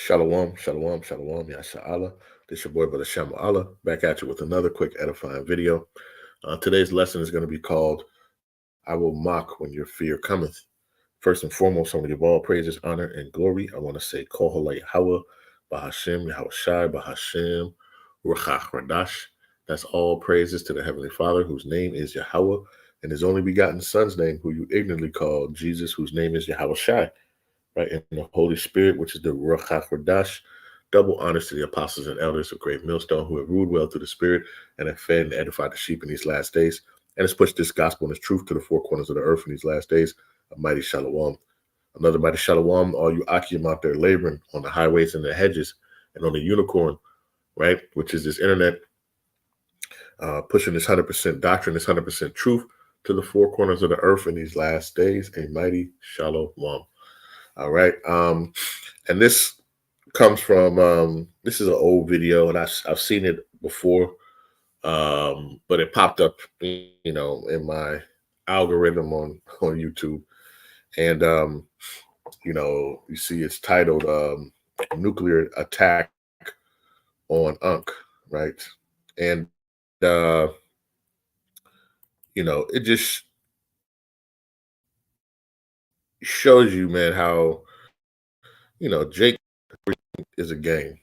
Shalom, shalom, shalom, Yasha Allah. This your boy, Brother Shamu Allah, back at you with another quick edifying video. Today's lesson is going to be called, I will mock when your fear cometh. First and foremost, I want to give all praises, honor, and glory. I want to say, Kohala Yahawah, Bahasham, Yahawashi, Bahasham, Rawchaa, Qadash. That's all praises to the Heavenly Father, whose name is Yahawah, and his only begotten Son's name, who you ignorantly call Jesus, whose name is Yahawashi. Right, and the Holy Spirit, which is the Rawchaa Qadash. Double honors to the apostles and elders of Great Millstone who have ruled well through the Spirit and have fed and edified the sheep in these last days, and has pushed this gospel and this truth to the four corners of the earth in these last days. A mighty shalom. Another mighty shalom, all you Akim out there laboring on the highways and the hedges and on the unicorn, right, which is this internet, pushing this 100% doctrine, this 100% truth to the four corners of the earth in these last days. A mighty shalom. All right. And this comes from, this is an old video, and I've seen it before, but it popped up, in my algorithm on YouTube. And, you see it's titled Nuclear Attack on Unk, right? And, it just shows you, man, how, Jake is a game,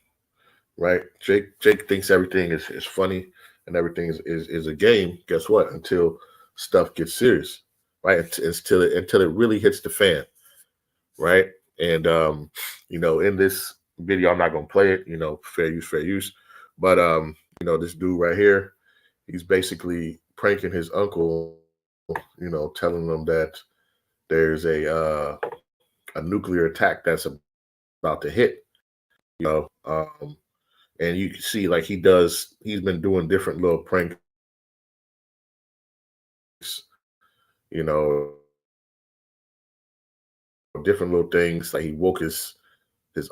right? Jake thinks everything is funny and everything is a game. Guess what? Until stuff gets serious, right? Until it really hits the fan, right? And in this video, I'm not gonna play it. Fair use. But this dude right here, he's basically pranking his uncle. Telling them that there's a nuclear attack that's about to hit. And you can see, like, he's been doing different little pranks, different little things. Like, he woke his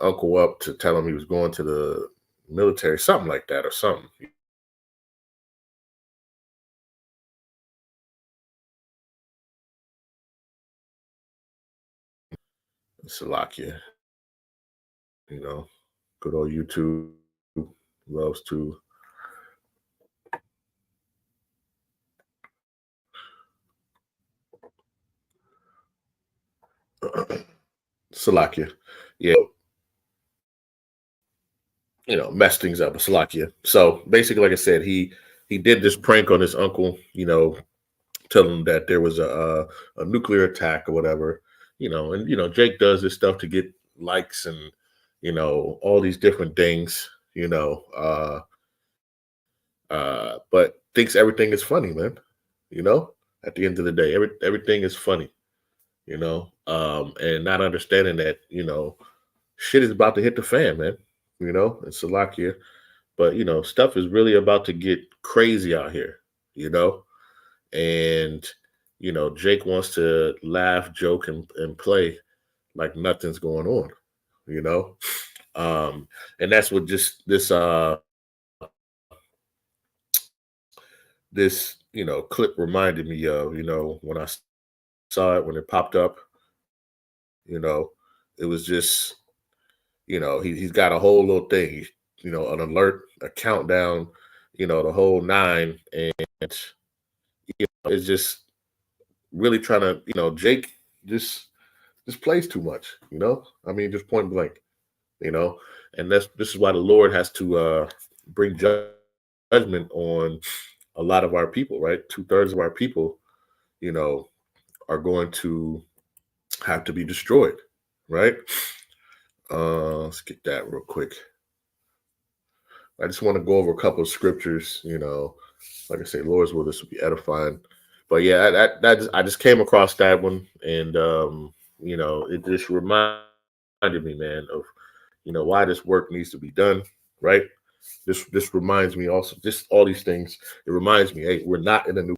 uncle up to tell him he was going to the military, something like that, or something. Salakia, good old YouTube loves to Salakia, yeah, mess things up. Salakia. So basically, like I said, he did this prank on his uncle, telling him that there was a nuclear attack or whatever, and Jake does this stuff to get likes and all these different things, but thinks everything is funny, man. At the end of the day, everything is funny, and not understanding that shit is about to hit the fan, man. And Salakia, but stuff is really about to get crazy out here, and Jake wants to laugh, joke, and play like nothing's going on, and that's what just this clip reminded me of. When I saw it, when it popped up, it was just he's got a whole little thing, an alert, a countdown, the whole nine, and it's just really trying to, Jake just plays too much, I mean, just point blank, and this is why the Lord has to bring judgment on a lot of our people, right? 2/3 of our people, are going to have to be destroyed, right? Let's get that real quick. I just want to go over a couple of scriptures, like I say, Lord's will, this will be edifying. But yeah, I just came across that one, and it just reminded me, man, of why this work needs to be done, right? This reminds me also, just all these things. It reminds me, hey, we're not in a new,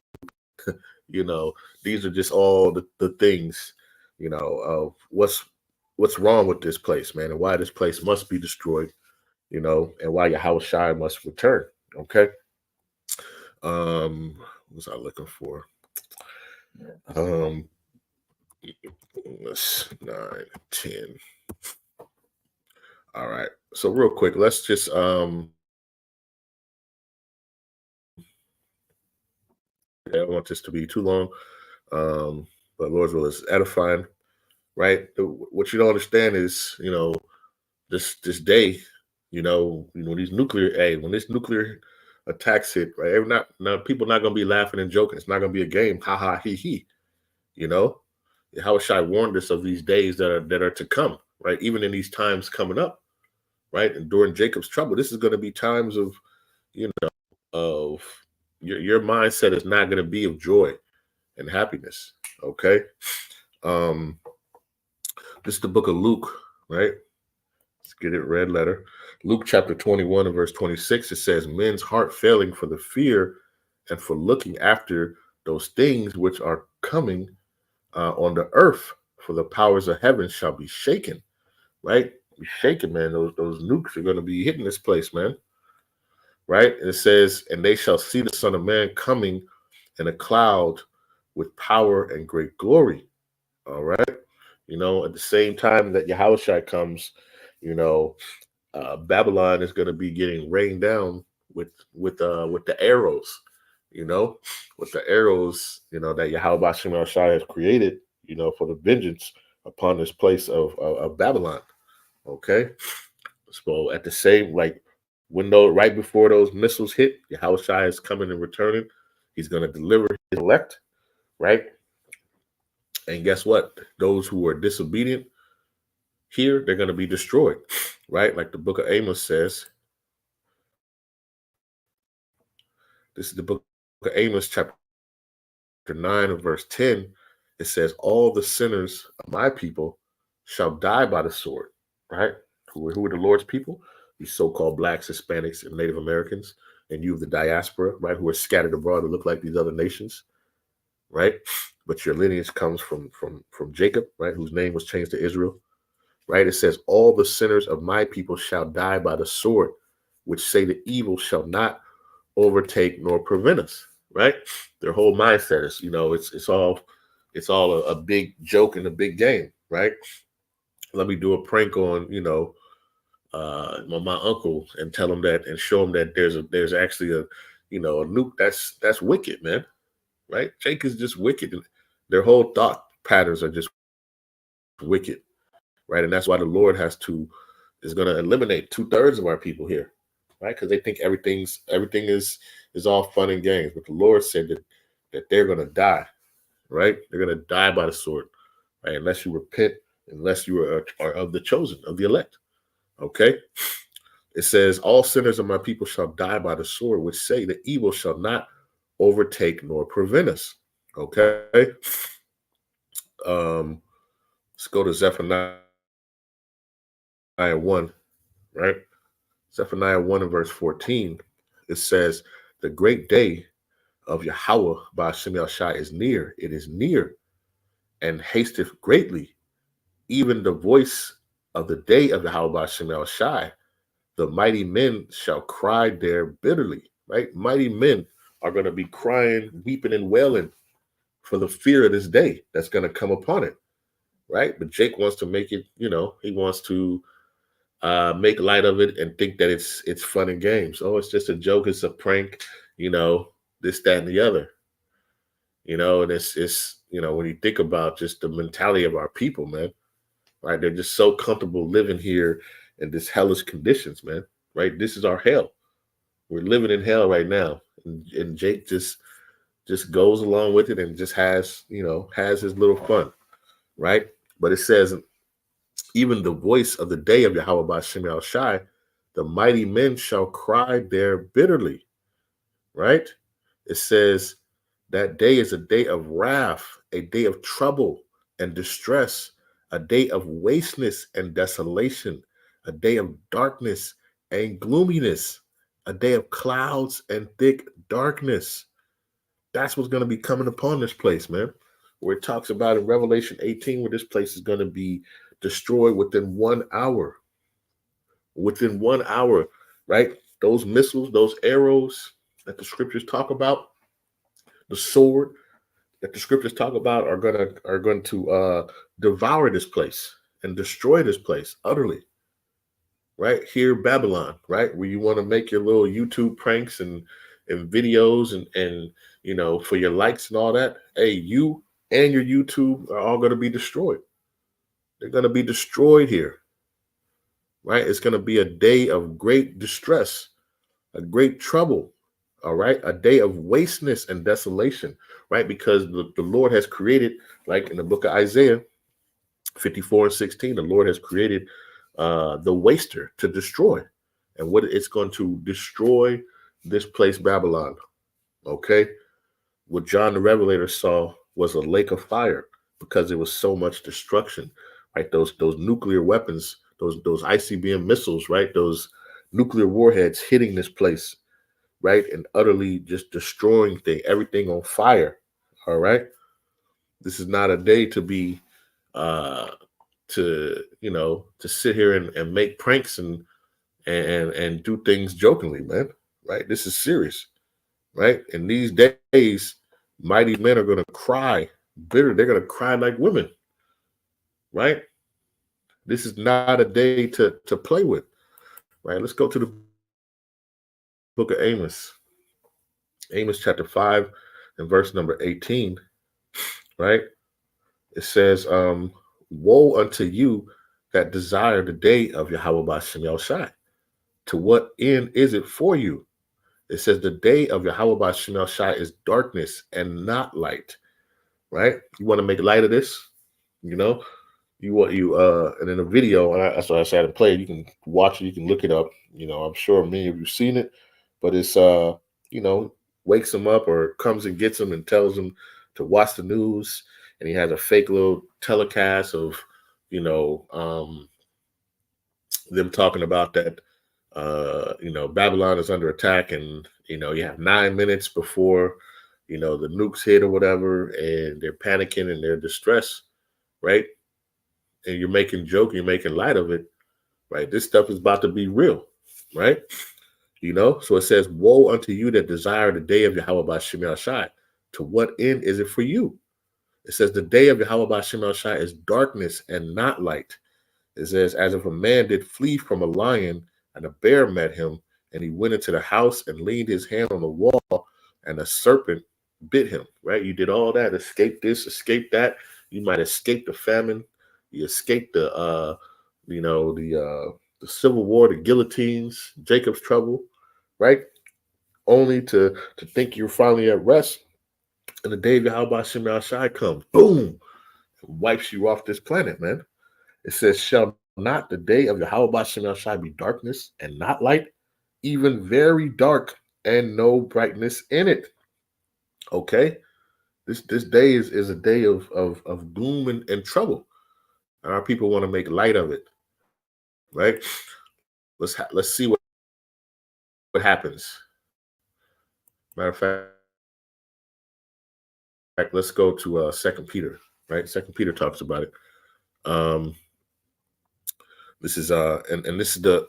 these are just all the things, of what's wrong with this place, man, and why this place must be destroyed, and why Yahawashi must return. Okay. What was I looking for? 9, 10. All right. So real quick, let's just I don't want this to be too long. But Lord's will is edifying, right? What you don't understand is, this day, these nuclear, hey, when this nuclear attacks hit, right? Not now, people not gonna be laughing and joking. It's not gonna be a game, ha ha he he. You know, Yahawashi warned us of these days that are to come, right? Even in these times coming up, right? And during Jacob's trouble, this is going to be times of, of your mindset is not going to be of joy and happiness. Okay. Um, this is the book of Luke, right? Let's get it red letter. Luke chapter 21 and verse 26. It says, men's heart failing for the fear and for looking after those things which are coming on the earth, for the powers of heaven shall be shaken, right? Be shaken, man. Those nukes are going to be hitting this place, man. Right? And it says, and they shall see the Son of Man coming in a cloud with power and great glory. All right. At the same time that Yahawashi comes, Babylon is going to be getting rained down with the arrows, with the arrows, that Yahawashi has created, for the vengeance upon this place of Babylon. Okay. So at the same, like, right before those missiles hit, Yahawashi is coming and returning. He's going to deliver his elect, right? And guess what? Those who are disobedient here, they're going to be destroyed, right? Like the book of Amos says. This is the book of Amos, chapter 9 and verse 10. It says, all the sinners of my people shall die by the sword, right? Who are the Lord's people? These so-called blacks, Hispanics, and Native Americans, and you of the diaspora, right, who are scattered abroad to look like these other nations, right? But your lineage comes from Jacob, right, whose name was changed to Israel, right? It says, all the sinners of my people shall die by the sword, which say the evil shall not overtake nor prevent us, right? Their whole mindset is, it's all a big joke and a big game, right? Let me do a prank on, my uncle and tell him that and show him that there's actually a nuke that's wicked, man, right? Jake is just wicked. Their whole thought patterns are just wicked, right? And that's why the Lord is going to eliminate 2/3 of our people here, right? Because they think everything is all fun and games, but the Lord said that they're going to die, right? They're going to die by the sword, right? Unless you repent, unless you are of the chosen, of the elect. Okay. It says, all sinners of my people shall die by the sword, which say the evil shall not overtake nor prevent us. Okay. Let's go to Zephaniah 1, right? Zephaniah 1 and verse 14. It says, the great day of Yahawah Bahasham is near. It is near and hasteth greatly. Even the voice of the day of Yahawah Bahasham, the mighty men shall cry there bitterly, right? Mighty men are going to be crying, weeping, and wailing for the fear of this day that's going to come upon it, right? But Jake wants to make it, he wants to make light of it and think that it's fun and games. Oh, it's just a joke, it's a prank, this, that, and the other. And it's when you think about just the mentality of our people, man, right? They're just so comfortable living here in this hellish conditions, man, right? This is our hell. We're living in hell right now. And Jake just goes along with it and just has his little fun, right? But it says, even the voice of the day of Yahawah Bahasham Shai, the mighty men shall cry there bitterly, right? It says that day is a day of wrath, a day of trouble and distress, a day of wasteness and desolation, a day of darkness and gloominess, a day of clouds and thick darkness. That's what's going to be coming upon this place, man. Where it talks about in Revelation 18, where this place is going to be destroyed within 1 hour. Within 1 hour, right? Those missiles, those arrows that the scriptures talk about, the sword that the scriptures talk about are going to devour this place and destroy this place utterly, right? Here, Babylon, right? Where you want to make your little YouTube pranks and videos and for your likes and all that. Hey, you and your YouTube are all going to be destroyed. They're going to be destroyed here, right? It's going to be a day of great distress, a great trouble, all right? A day of wasteness and desolation, right? Because the Lord has created, like in the book of Isaiah 54:16, the Lord has created the waster to destroy. And what it's going to destroy this place, Babylon, okay? What John the Revelator saw was a lake of fire because there was so much destruction, right? Those nuclear weapons, those ICBM missiles, right? Those nuclear warheads hitting this place, right? And utterly just destroying everything on fire. All right. This is not a day to be to sit here and make pranks and do things jokingly, man. Right? This is serious, right? In these days, mighty men are gonna cry bitter, they're gonna cry like women, right? This is not a day to play with, right? Let's go to the book of Amos. Amos chapter 5 and verse number 18, right? It says, woe unto you that desire the day of Yahawah Bahasham. To what end is it for you? It says the day of Yahawah Bahasham is darkness and not light, right? You want to make light of this, you know? And in a video, and that's why I said to play it. You can watch it, you can look it up. I'm sure many of you've seen it, but it's wakes him up or comes and gets him and tells him to watch the news, and he has a fake little telecast of them talking about that Babylon is under attack, and you have 9 minutes before the nukes hit or whatever, and they're panicking and they're distressed, right? And you're making joke, you're making light of it, right? This stuff is about to be real, right? So it says, woe unto you that desire the day of Yahawah Bahasham. To what end is it for you? It says the day of Yahawah Bahasham is darkness and not light. It says, as if a man did flee from a lion and a bear met him, and he went into the house and leaned his hand on the wall, and a serpent bit him, right? You did all that, escape this, escape that. You might escape the famine. You escape the Civil War, the guillotines, Jacob's trouble, right? Only to think you're finally at rest, and the day of Yahawah Bahasham comes, boom, wipes you off this planet, man. It says, shall not the day of Yahawah Bahasham be darkness and not light, even very dark and no brightness in it? Okay, this day is a day of gloom and trouble, and our people want to make light of it, right? Let's see what happens. Matter of fact, let's go to 2 Peter, right? 2 Peter talks about it. This is and this is the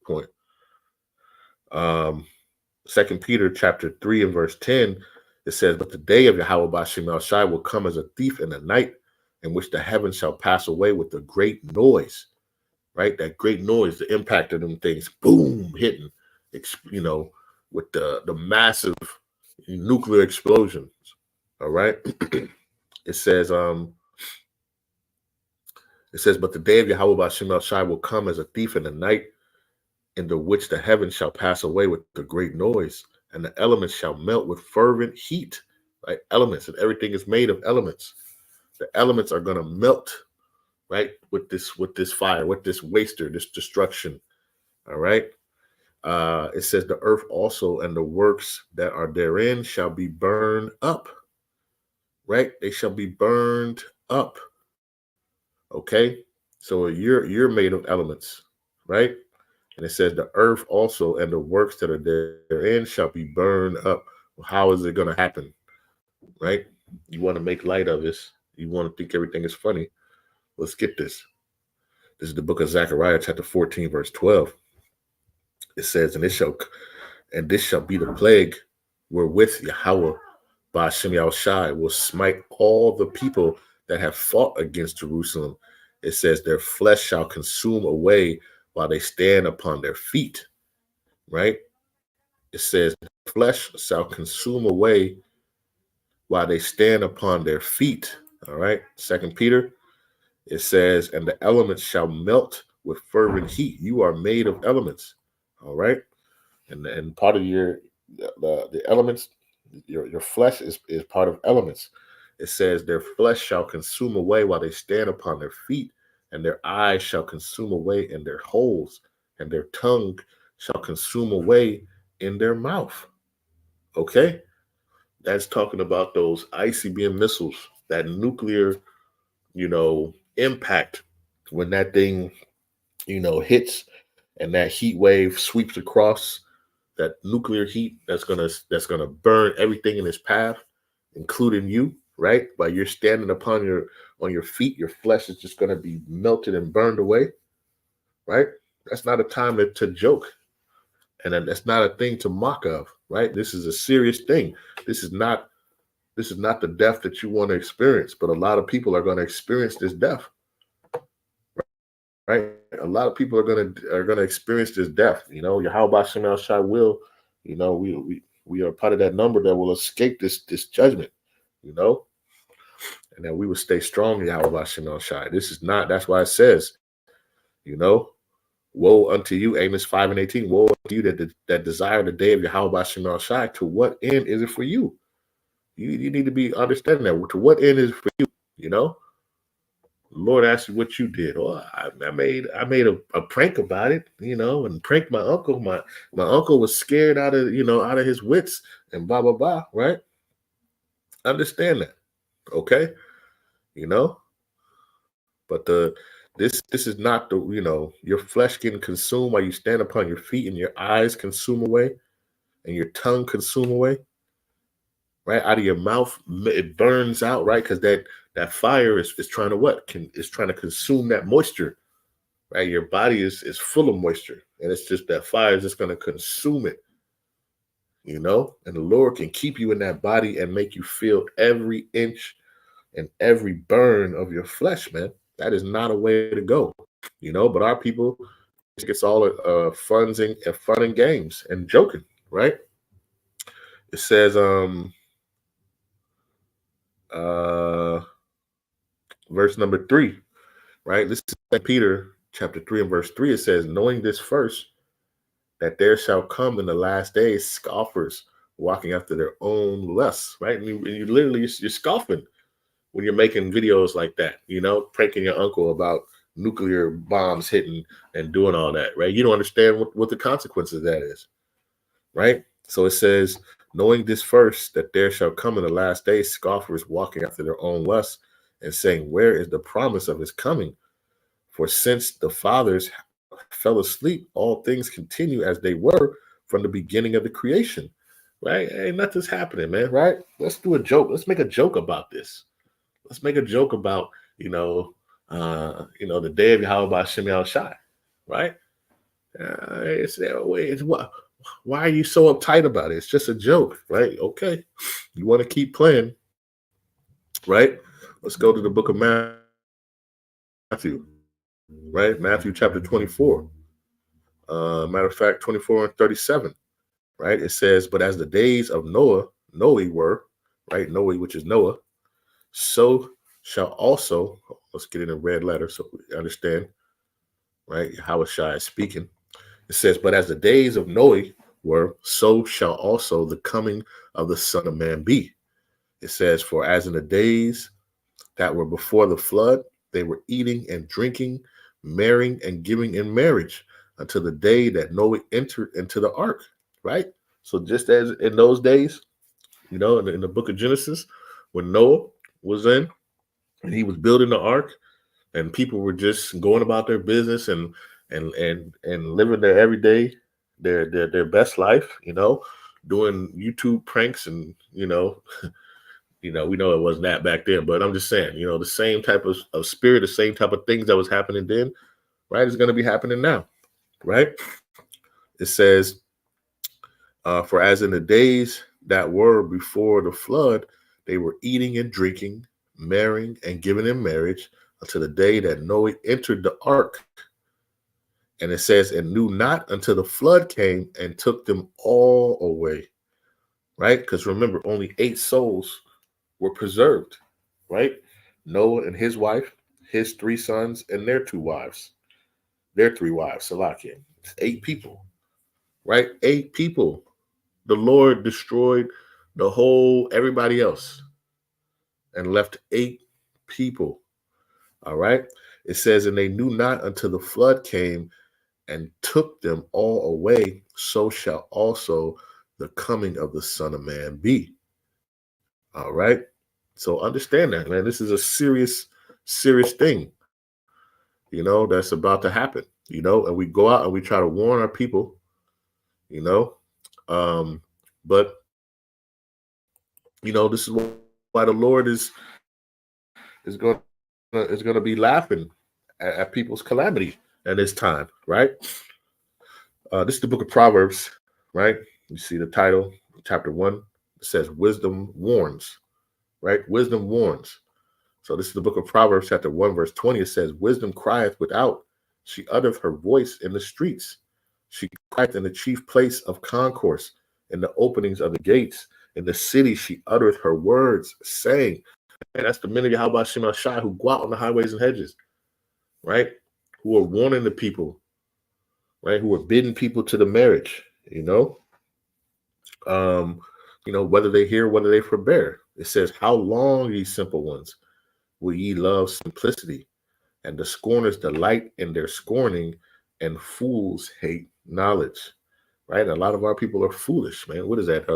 point. 2 Peter chapter 3 and verse 10, it says, but the day of Yahawah Bahasham will come as a thief in the night, in which the heavens shall pass away with a great noise, right? That great noise, the impact of them things, boom, hitting, with the massive nuclear explosions. All right. It says, but the day of Yahawah Bahasham will come as a thief in the night, in the which the heavens shall pass away with the great noise, and the elements shall melt with fervent heat. Right? Elements, and everything is made of elements. The elements are going to melt, right? With this fire, with this waster, this destruction. All right. It says the earth also and the works that are therein shall be burned up. Right? They shall be burned up. Okay. So you're made of elements, right? And it says the earth also and the works that are therein shall be burned up. How is it going to happen? Right? You want to make light of this. You want to think everything is funny. Let's get this. This is the book of Zechariah, chapter 14, verse 12. It says, and this shall be the plague wherewith Yahawah Bahasham will smite all the people that have fought against Jerusalem. It says their flesh shall consume away while they stand upon their feet, right? It says, flesh shall consume away while they stand upon their feet. All right. 2 Peter, it says, and the elements shall melt with fervent heat. You are made of elements. All right. And part of the elements, your flesh is part of elements. It says their flesh shall consume away while they stand upon their feet, and their eyes shall consume away in their holes, and their tongue shall consume away in their mouth. Okay? That's talking about those ICBM missiles, that nuclear, impact when that thing, hits and that heat wave sweeps across, that nuclear heat that's gonna burn everything in its path, including you, right? While you're standing on your feet, your flesh is just gonna be melted and burned away, right? That's not a time to joke. And that's not a thing to mock of, right? This is a serious thing. This is not the death that you want to experience, but a lot of people are going to experience this death, right? A lot of people are going to experience this death. Bahasham will, we are part of that number that will escape this judgment, and that we will stay strong in Yahawah. This is not. That's why it says, woe unto you, Amos 5:18. Woe unto you that desire the day of Yahawah. To what end is it for you? You need to be understanding that. To what end is it for you? The Lord asked you what you did. Oh, I made a prank about it, and pranked my uncle. My uncle was scared out of his wits and blah blah blah. Right? Understand that, okay? But this is not your flesh getting consumed while you stand upon your feet and your eyes consume away and your tongue consume away. Right out of your mouth, it burns out, right? Because that fire is trying to is trying to consume that moisture, right? Your body is full of moisture, and it's just that fire is just going to consume it, and the Lord can keep you in that body and make you feel every inch and every burn of your flesh, man. That is not a way to go, But our people, it's all fun and games and joking, right? It says, verse number 3, right? This is Peter chapter 3 and verse 3. It says, knowing this first, that there shall come in the last days scoffers walking after their own lusts, right? And you literally, you're scoffing when you're making videos like that, pranking your uncle about nuclear bombs hitting and doing all that, right? You don't understand what the consequences of that is, right? So it says, knowing this first, that there shall come in the last days scoffers walking after their own lusts and saying, where is the promise of his coming? For since the fathers fell asleep, all things continue as they were from the beginning of the creation, right? Hey, nothing's happening, man, right? Let's do a joke. Let's make a joke about this. Let's make a joke about, the day of Yahawashi, right? Why are you so uptight about it? It's just a joke, right? Okay. You want to keep playing, right? Let's go to the book of Matthew, right? Matthew chapter 24. Matter of fact, 24 and 37, right? It says, but as the days of Noe were, right? Noe, which is Noah, so shall also, let's get it in red letter so we understand, right? Yahawashi is speaking. It says, but as the days of Noe were, so shall also the coming of the Son of Man be. It says, for as in the days that were before the flood, they were eating and drinking, marrying and giving in marriage until the day that Noah entered into the ark, right? So just as in those days, in the book of Genesis, when Noah was in and he was building the ark and people were just going about their business and living their everyday, their best life, doing YouTube pranks and, we know it wasn't that back then, but I'm just saying, the same type of spirit, the same type of things that was happening then, right, is going to be happening now, right? It says, for as in the days that were before the flood, they were eating and drinking, marrying and giving in marriage until the day that Noah entered the ark. And it says, and knew not until the flood came and took them all away. Right? Because remember, only 8 souls were preserved. Right? Noah and his wife, his 3 sons, and their 2 wives. Their 3 wives, Salakia. It's 8 people. Right? 8 people. The Lord destroyed the whole, everybody else, and left 8 people. All right. It says, and they knew not until the flood came and took them all away, so shall also the coming of the Son of Man be. All right. So understand that, man. This is a serious, serious thing, that's about to happen, and we go out and we try to warn our people, you know, but, this is why the Lord is going to be laughing at people's calamity at this time, right? This is the book of Proverbs, right? You see the title, chapter 1. It says, wisdom warns, right? Wisdom warns. So this is the book of Proverbs, chapter 1, verse 20. It says, wisdom crieth without. She uttereth her voice in the streets. She crieth in the chief place of concourse, in the openings of the gates. In the city she uttereth her words, saying, and that's the men of Yahawashi who go out on the highways and hedges, right? Who are warning the people, right? Who are bidding people to the marriage, whether they hear, whether they forbear. It says, how long, ye simple ones, will ye love simplicity? And the scorners delight in their scorning, and fools hate knowledge, right? A lot of our people are foolish, man. What is that?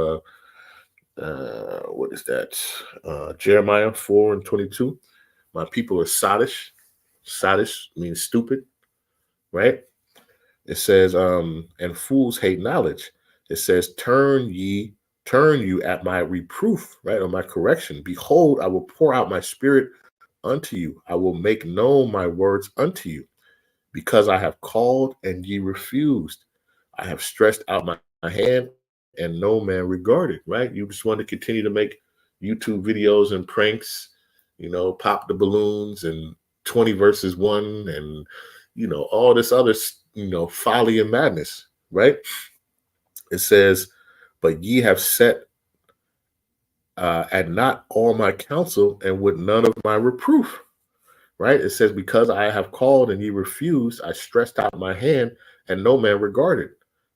What is that? Jeremiah 4:22. My people are sottish. Sottish means stupid, right? It says, and fools hate knowledge. It says, turn you at my reproof, right? Or my correction. Behold, I will pour out my spirit unto you. I will make known my words unto you, because I have called and ye refused. I have stretched out my hand and no man regarded, right? You just want to continue to make YouTube videos and pranks, pop the balloons and 20 verses 1 and, all this other, folly and madness, right? It says, but ye have set at not all my counsel and with none of my reproof, right? It says, because I have called and ye refused, I stretched out my hand and no man regarded.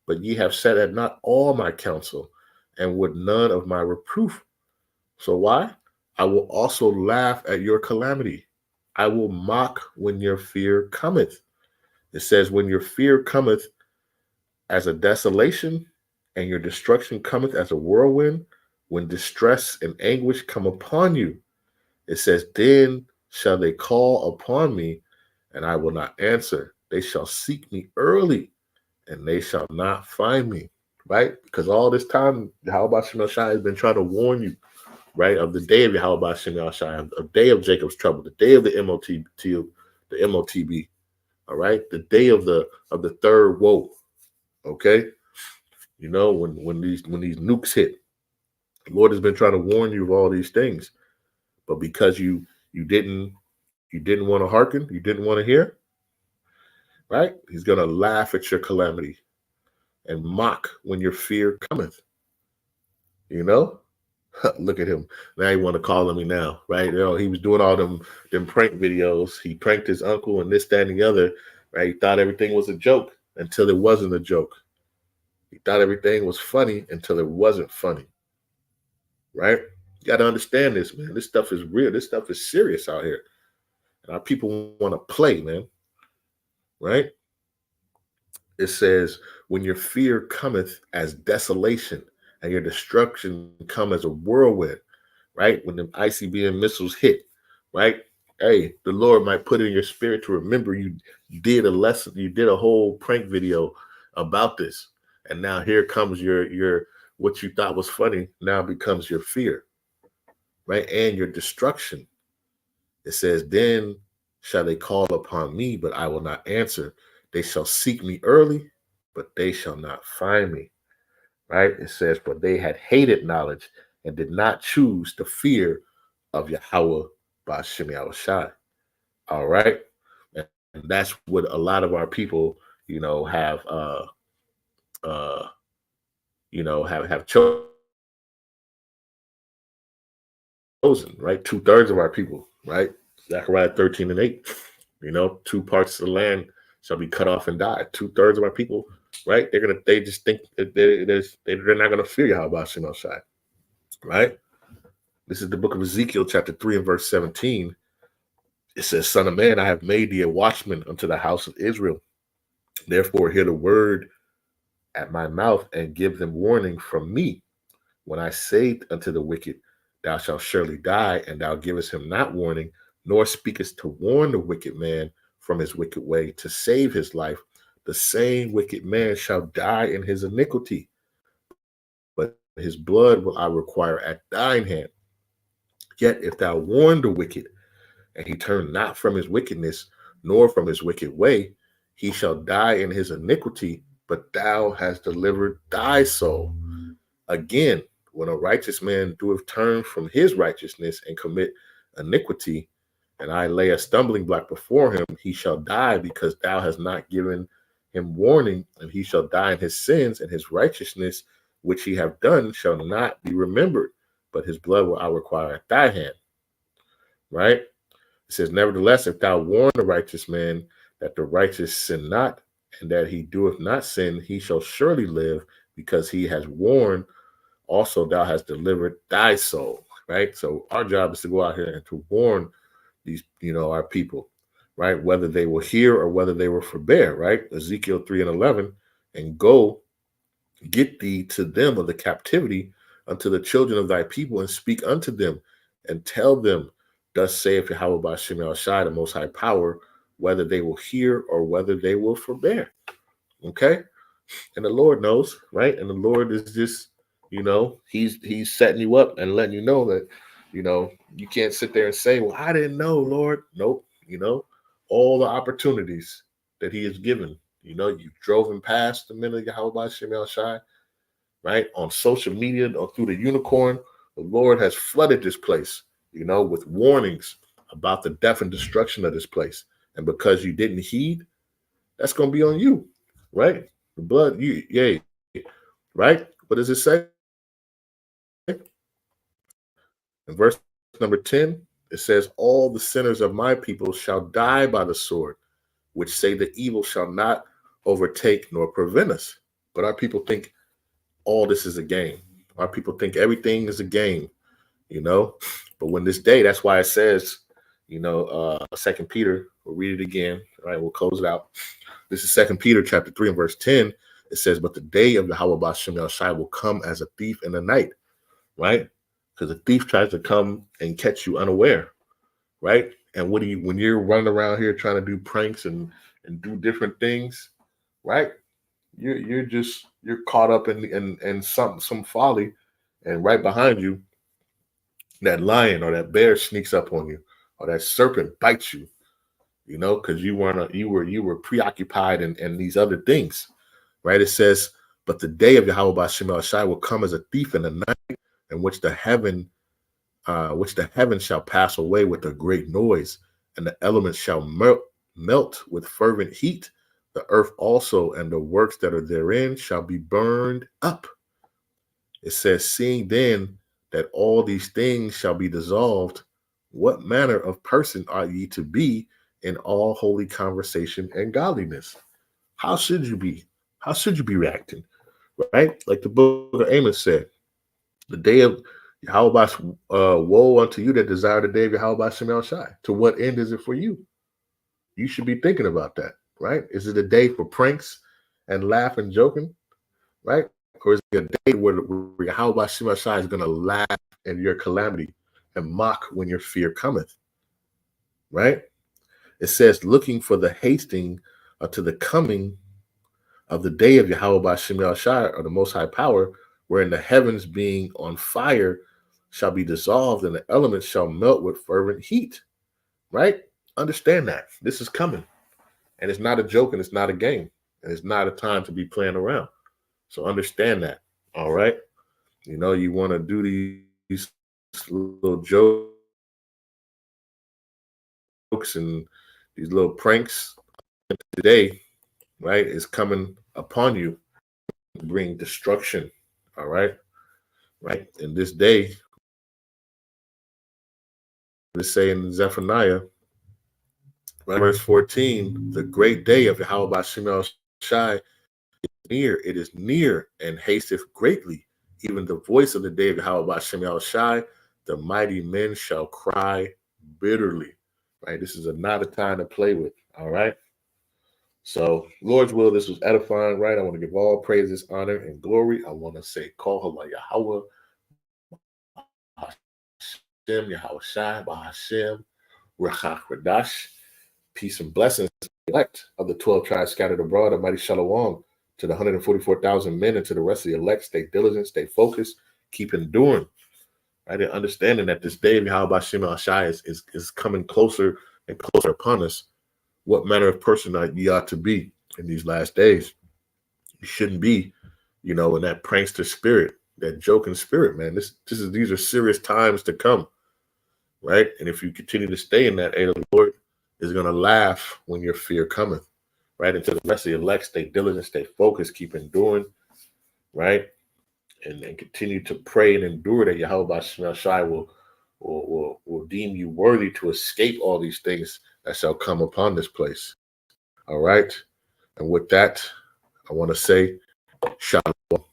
But ye have set at not all my counsel and with none of my reproof. So why? I will also laugh at your calamity. I will mock when your fear cometh. It says, when your fear cometh as a desolation and your destruction cometh as a whirlwind, when distress and anguish come upon you, it says, then shall they call upon me, and I will not answer. They shall seek me early, and they shall not find me, right? Because all this time, Yahawashi has been trying to warn you, right, of the day of Yahawashi, a day of Jacob's trouble, the day of the MOTB, all right, the day of the third woe, okay? When these nukes hit, the Lord has been trying to warn you of all these things, but because you didn't want to hearken, you didn't want to hear, right? He's gonna laugh at your calamity and mock when your fear cometh. Look at him. Now he want to call on me now, right? He was doing all them prank videos. He pranked his uncle and this, that, and the other, right? He thought everything was a joke until it wasn't a joke. He thought everything was funny until it wasn't funny, right? You got to understand this, man. This stuff is real. This stuff is serious out here. And our people want to play, man, right? It says, when your fear cometh as desolation and your destruction come as a whirlwind, right? When the ICBM missiles hit, right? Hey, the Lord might put it in your spirit to remember you did a lesson, you did a whole prank video about this. And now here comes your what you thought was funny now becomes your fear, right? And your destruction. It says, then shall they call upon me, but I will not answer. They shall seek me early, but they shall not find me, right? It says, but they had hated knowledge and did not choose the fear of Yahawah Bahasham Yahawashi. All right. And that's what a lot of our people, have uh, have chosen, right? 2/3 of our people, right? Zechariah 13 and 8. 2 parts of the land shall be cut off and die. 2/3 of our people, right? They just think that they're not gonna fear Yahawah outside, right? This is the book of Ezekiel, chapter 3 and verse 17. It says, "Son of man, I have made thee a watchman unto the house of Israel. Therefore, hear the word at my mouth and give them warning from me. When I say unto the wicked, thou shalt surely die, and thou givest him not warning, nor speakest to warn the wicked man from his wicked way to save his life, the same wicked man shall die in his iniquity, but his blood will I require at thine hand. Yet if thou warn the wicked, and he turn not from his wickedness, nor from his wicked way, he shall die in his iniquity, but thou hast delivered thy soul. Again, when a righteous man doeth turn from his righteousness and commit iniquity, and I lay a stumbling block before him, he shall die because thou hast not given him warning, and he shall die in his sins, and his righteousness which he have done shall not be remembered, but his blood will I require at thy hand." Right? It says, "Nevertheless, if thou warn the righteous man that the righteous sin not, and that he doeth not sin, he shall surely live, because he has warned. Also, thou hast delivered thy soul." Right? So our job is to go out here and to warn these, our people, right? Whether they will hear or whether they will forbear, right? Ezekiel 3 and 11, "And go, get thee to them of the captivity unto the children of thy people, and speak unto them, and tell them, thus saith Yahawah Bahasham the Most High Power, whether they will hear or whether they will forbear." Okay? And the Lord knows, right? And the Lord is just, he's setting you up and letting you know that, you can't sit there and say, "Well, I didn't know, Lord." Nope. All the opportunities that he has given, you drove him past the men of Yahawah Shai, right? On social media or through the unicorn, the Lord has flooded this place, with warnings about the death and destruction of this place. And because you didn't heed, that's going to be on you, right? The blood, yay, right? What does it say? In verse number 10, it says, "All the sinners of my people shall die by the sword, which say the evil shall not overtake nor prevent us." But our people think all this is a game. Our people think everything is a game, But when this day, that's why it says, 2 Peter, we'll read it again, all right? We'll close it out. This is 2 Peter chapter 3 and verse 10. It says, "But the day of Yahawah Bahasham Shai will come as a thief in the night," right? Because a thief tries to come and catch you unaware, right? And when you're running around here trying to do pranks and do different things, right? You're caught up in some folly, and right behind you, that lion or that bear sneaks up on you, or that serpent bites you, because you were preoccupied in these other things, right? It says, "But the day of Yahawah Bahasham Shai will come as a thief in the night, in which the heavens shall pass away with a great noise, and the elements shall melt with fervent heat. The earth also and the works that are therein shall be burned up." It says, "Seeing then that all these things shall be dissolved, what manner of person are ye to be in all holy conversation and godliness?" How should you be? How should you be reacting? Right? Like the book of Amos said, "The day of Yahawah, woe unto you that desire the day of Yahawah Shemel Shai." To what end is it for you? You should be thinking about that, right? Is it a day for pranks and laugh and joking, right? Or is it a day where Yahawah Shemel Shai is going to laugh at your calamity and mock when your fear cometh, right? It says, "Looking for the hasting to the coming of the day of Yahawah Shemel Shai, or the Most High Power, wherein the heavens being on fire shall be dissolved, and the elements shall melt with fervent heat." Right? Understand that. This is coming. And it's not a joke, and it's not a game. And it's not a time to be playing around. So understand that. All right. You want to do these little jokes and these little pranks today. right, is coming upon you to bring destruction. All right. Right. In this day, let's say in Zephaniah, right, verse 14, the great day of Yahawah Shai is near. It is near and hasteth greatly. Even the voice of the day of Yahawah Shai, the mighty men shall cry bitterly. Right. This is not a time to play with. All right. So, Lord's will, this was edifying, right? I want to give all praises, honor, and glory. I want to say, call Halal Yahawah, Bahasham, Yahawashi, Bahasham, Rawchaa, Qadash. Peace and blessings to the elect of the 12 tribes scattered abroad, a mighty shalom to the 144,000 men and to the rest of the elect. Stay diligent, stay focused, keep enduring, right? And understanding that this day of Yahawah is coming closer and closer upon us. What manner of person ye ought to be in these last days. You shouldn't be, in that prankster spirit, that joking spirit, man. These are serious times to come, right? And if you continue to stay in that, the Lord is going to laugh when your fear cometh, right? And to the rest of the elect, stay diligent, stay focused, keep enduring, right? And continue to pray and endure that Yahawah Shai will deem you worthy to escape all these things that shall come upon this place. All right. And with that, I want to say, Shalom.